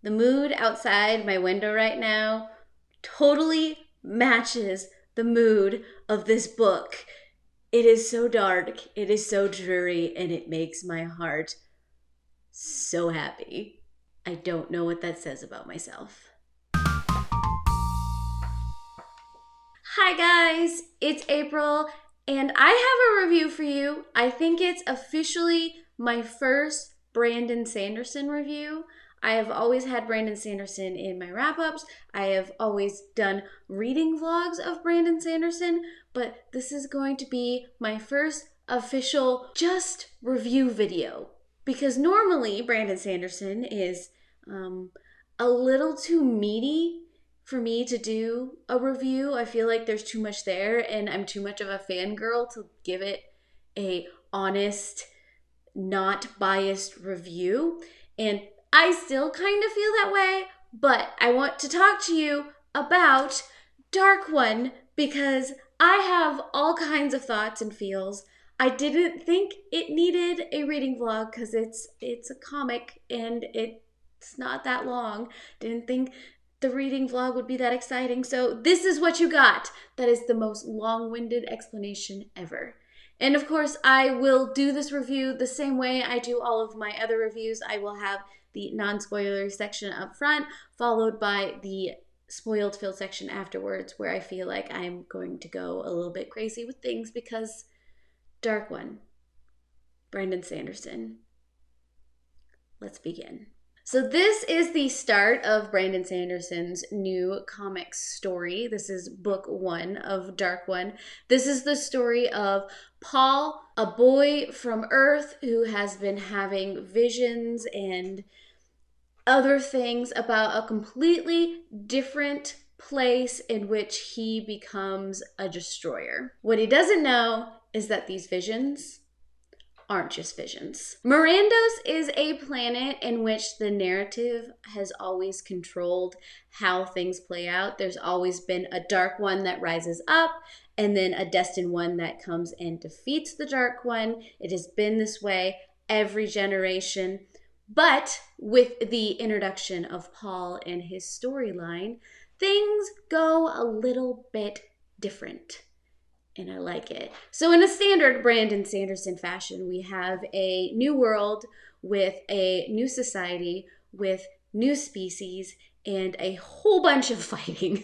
The mood outside my window right now totally matches the mood of this book. It is so dark, it is so dreary, and it makes my heart so happy. I don't know what that says about myself. Hi guys, it's April, and I have a review for you. I think it's officially my first Brandon Sanderson review. I have always had Brandon Sanderson in my wrap-ups. I have always done reading vlogs of Brandon Sanderson, but this is going to be my first official just review video. Because normally Brandon Sanderson is a little too meaty for me to do a review. I feel like there's too much there and I'm too much of a fangirl to give it a honest, not biased review. And I still kind of feel that way, but I want to talk to you about Dark One because I have all kinds of thoughts and feels. I didn't think it needed a reading vlog because it's a comic and it's not that long. Didn't think the reading vlog would be that exciting. So this is what you got. That is the most long-winded explanation ever. And of course, I will do this review the same way I do all of my other reviews. I will have the non-spoiler section up front, followed by the spoiled filled section afterwards, where I feel like I'm going to go a little bit crazy with things because Dark One, Brandon Sanderson. Let's begin. So this is the start of Brandon Sanderson's new comic story. This is book 1 of Dark One. This is the story of Paul, a boy from Earth who has been having visions and other things about a completely different place in which he becomes a destroyer. What he doesn't know is that these visions aren't just visions. Mirandos is a planet in which the narrative has always controlled how things play out. There's always been a Dark One that rises up and then a destined one that comes and defeats the Dark One. It has been this way every generation. But with the introduction of Paul and his storyline, things go a little bit different. And I like it. So in a standard Brandon Sanderson fashion, we have a new world with a new society, with new species, and a whole bunch of fighting.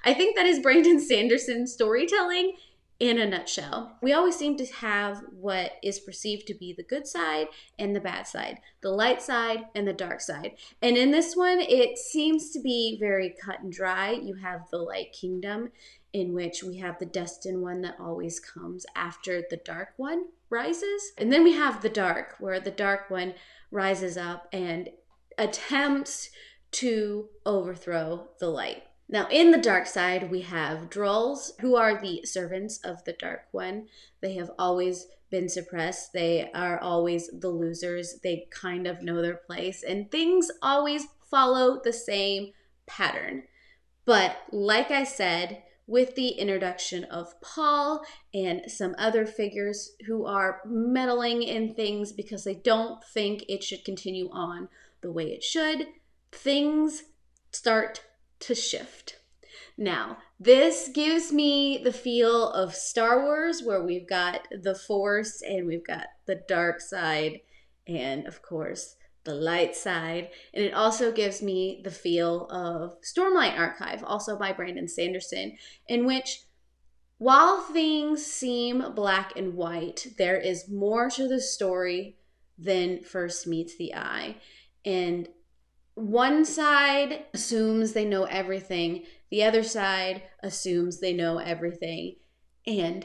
I think that is Brandon Sanderson's storytelling in a nutshell. We always seem to have what is perceived to be the good side and the bad side, the light side and the dark side. And in this one, it seems to be very cut and dry. You have the Light Kingdom, in which we have the destined one that always comes after the Dark One rises. And then we have the dark, where the Dark One rises up and attempts to overthrow the light. Now, in the dark side, we have Drolls, who are the servants of the Dark One. They have always been suppressed. They are always the losers. They kind of know their place, and things always follow the same pattern. But like I said, with the introduction of Paul and some other figures who are meddling in things because they don't think it should continue on the way it should, things start to shift. Now, this gives me the feel of Star Wars, where we've got the Force and we've got the dark side and, of course, the light side. And it also gives me the feel of Stormlight Archive, also by Brandon Sanderson, in which while things seem black and white, there is more to the story than first meets the eye. And one side assumes they know everything, the other side assumes they know everything, and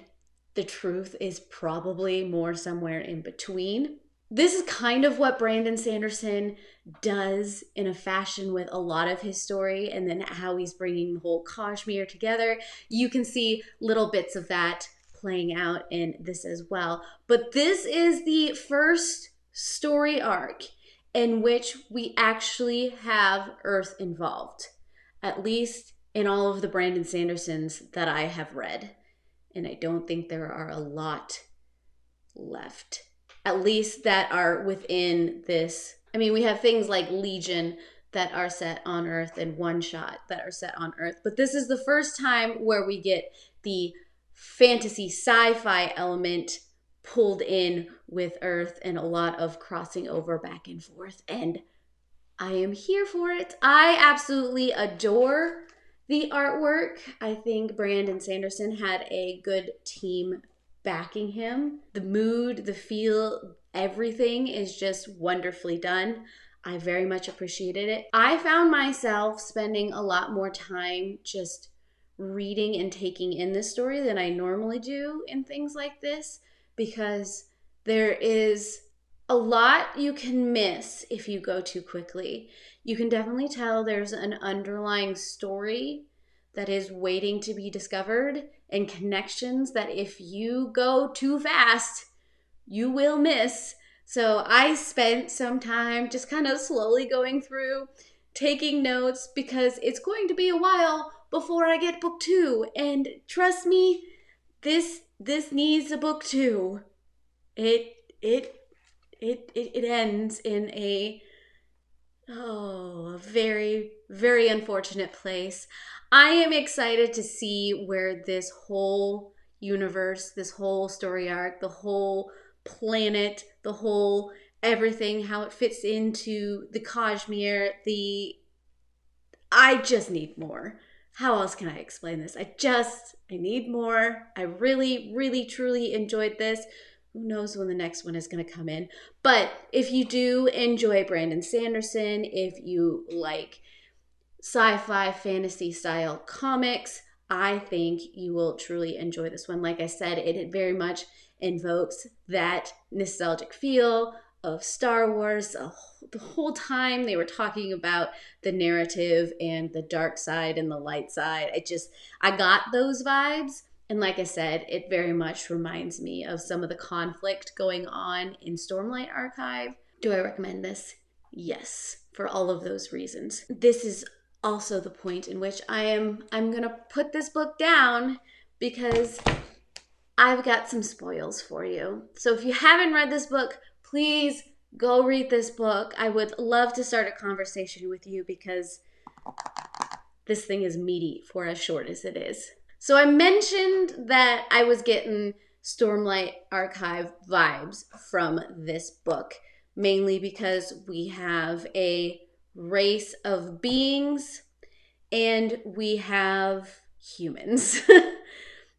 the truth is probably more somewhere in between. This is kind of what Brandon Sanderson does in a fashion with a lot of his story, and then how he's bringing the whole Kashmir together. You can see little bits of that playing out in this as well. But this is the first story arc in which we actually have Earth involved, at least in all of the Brandon Sandersons that I have read. And I don't think there are a lot left, at least that are within this. I mean, we have things like Legion that are set on Earth and one shot that are set on Earth. But this is the first time where we get the fantasy sci-fi element pulled in with Earth and a lot of crossing over back and forth. And I am here for it. I absolutely adore the artwork. I think Brandon Sanderson had a good team backing him. The mood, the feel, everything is just wonderfully done. I very much appreciated it. I found myself spending a lot more time just reading and taking in this story than I normally do in things like this, because there is a lot you can miss if you go too quickly. You can definitely tell there's an underlying story that is waiting to be discovered and connections that if you go too fast, you will miss. So I spent some time just kind of slowly going through, taking notes, because it's going to be a while before I get book 2. And trust me, this needs a book 2. It ends in a very, very unfortunate place. I am excited to see where this whole universe, this whole story arc, the whole planet, the whole everything, how it fits into the Kashmir, I just need more. How else can I explain this? I need more. I really, really, truly enjoyed this. Who knows when the next one is going to come in. But if you do enjoy Brandon Sanderson, if you like sci-fi fantasy style comics, I think you will truly enjoy this one. Like I said, it very much invokes that nostalgic feel of Star Wars. The whole time they were talking about the narrative and the dark side and the light side, I got those vibes. And like I said, it very much reminds me of some of the conflict going on in Stormlight Archive. Do I recommend this? Yes, for all of those reasons. This is also the point in which I'm gonna put this book down, because I've got some spoils for you. So if you haven't read this book, please go read this book. I would love to start a conversation with you, because this thing is meaty for as short as it is. So I mentioned that I was getting Stormlight Archive vibes from this book, mainly because we have a race of beings and we have humans.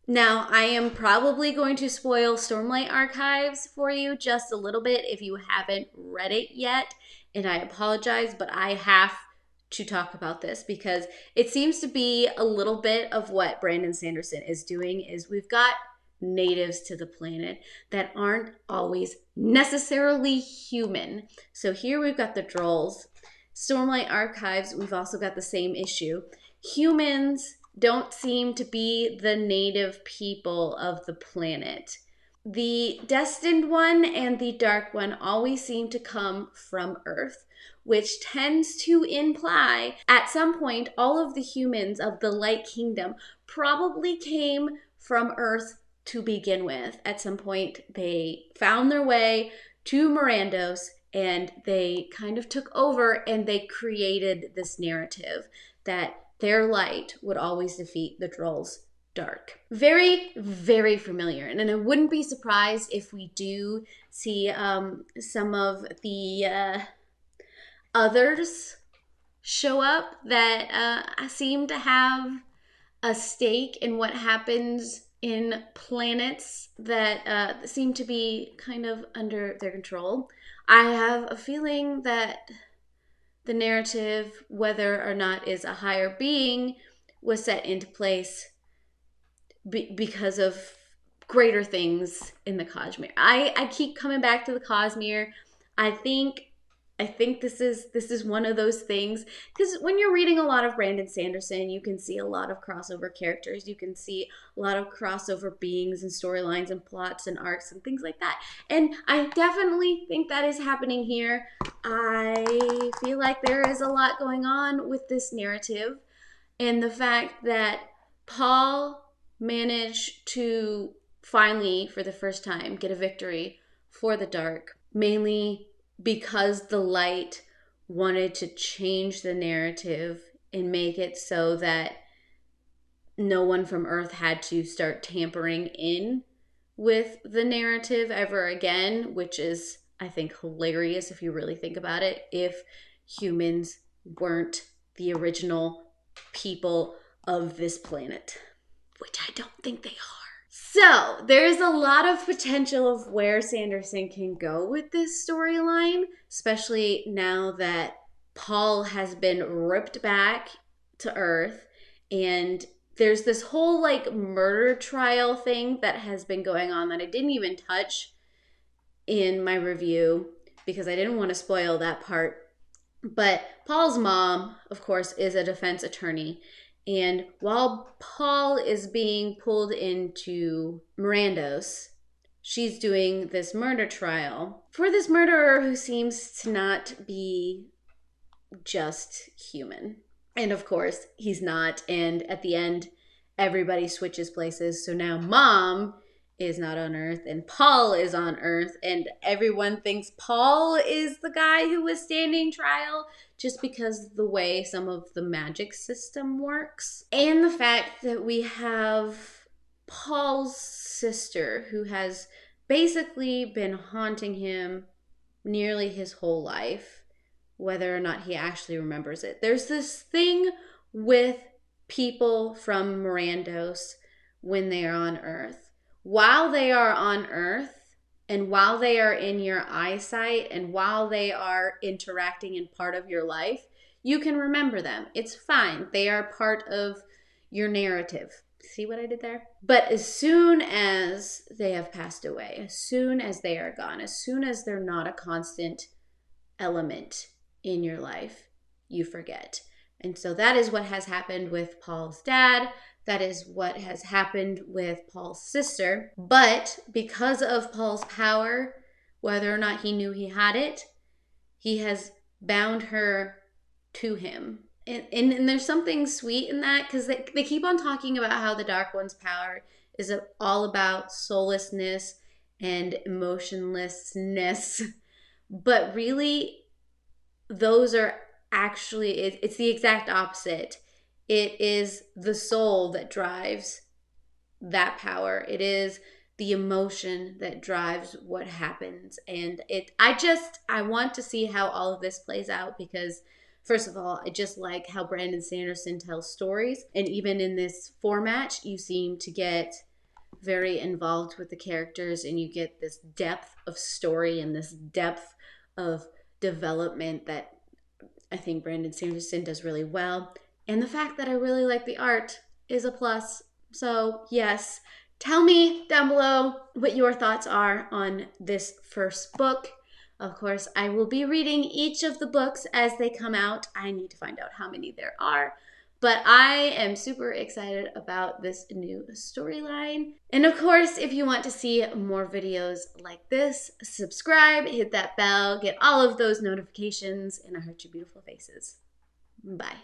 Now, I am probably going to spoil Stormlight Archives for you just a little bit if you haven't read it yet, and I apologize, but I have to talk about this because it seems to be a little bit of what Brandon Sanderson is doing. Is we've got natives to the planet that aren't always necessarily human. So here we've got the Drolls. Stormlight Archives, we've also got the same issue. Humans don't seem to be the native people of the planet. The Destined One and the Dark One always seem to come from Earth, which tends to imply at some point all of the humans of the Light Kingdom probably came from Earth to begin with. At some point they found their way to Mirandos and they kind of took over and they created this narrative that their light would always defeat the Drolls' dark. Very, very familiar. And I wouldn't be surprised if we do see some of the others show up that seem to have a stake in what happens in planets that seem to be kind of under their control. I have a feeling that the narrative, whether or not is a higher being, was set into place because of greater things in the Kashmir. I keep coming back to the Kashmir. I think this is one of those things, because when you're reading a lot of Brandon Sanderson, you can see a lot of crossover characters. You can see a lot of crossover beings and storylines and plots and arcs and things like that. And I definitely think that is happening here. I feel like there is a lot going on with this narrative, and the fact that Paul managed to finally, for the first time, get a victory for the dark, mainly because the light wanted to change the narrative and make it so that no one from Earth had to start tampering in with the narrative ever again, which is, I think, hilarious if you really think about it. If humans weren't the original people of this planet, which I don't think they are. So there's a lot of potential of where Sanderson can go with this storyline, especially now that Paul has been ripped back to Earth, and there's this whole like murder trial thing that has been going on that I didn't even touch in my review because I didn't want to spoil that part. But Paul's mom, of course, is a defense attorney. And while Paul is being pulled into Mirandos, she's doing this murder trial for this murderer who seems to not be just human. And of course, he's not. And at the end, everybody switches places. So now Mom is not on Earth and Paul is on Earth. And everyone thinks Paul is the guy who was standing trial just because of the way some of the magic system works. And the fact that we have Paul's sister who has basically been haunting him nearly his whole life, whether or not he actually remembers it. There's this thing with people from Mirandos when they are on Earth. While they are on Earth and while they are in your eyesight and while they are interacting in part of your life, you can remember them. It's fine. They are part of your narrative. See what I did there? But as soon as they have passed away, as soon as they are gone, as soon as they're not a constant element in your life, you forget. And so that is what has happened with Paul's dad. That is what has happened with Paul's sister. But because of Paul's power, whether or not he knew he had it, he has bound her to him. And there's something sweet in that because they keep on talking about how the Dark One's power is all about soullessness and emotionlessness. But really, those are actually, it's the exact opposite. It is the soul that drives that power. It is the emotion that drives what happens. And I want to see how all of this plays out because, first of all, I just like how Brandon Sanderson tells stories. And even in this format, you seem to get very involved with the characters and you get this depth of story and this depth of development that I think Brandon Sanderson does really well. And the fact that I really like the art is a plus. So yes, tell me down below what your thoughts are on this first book. Of course, I will be reading each of the books as they come out. I need to find out how many there are. But I am super excited about this new storyline. And of course, if you want to see more videos like this, subscribe, hit that bell, get all of those notifications, and I heart your beautiful faces. Bye.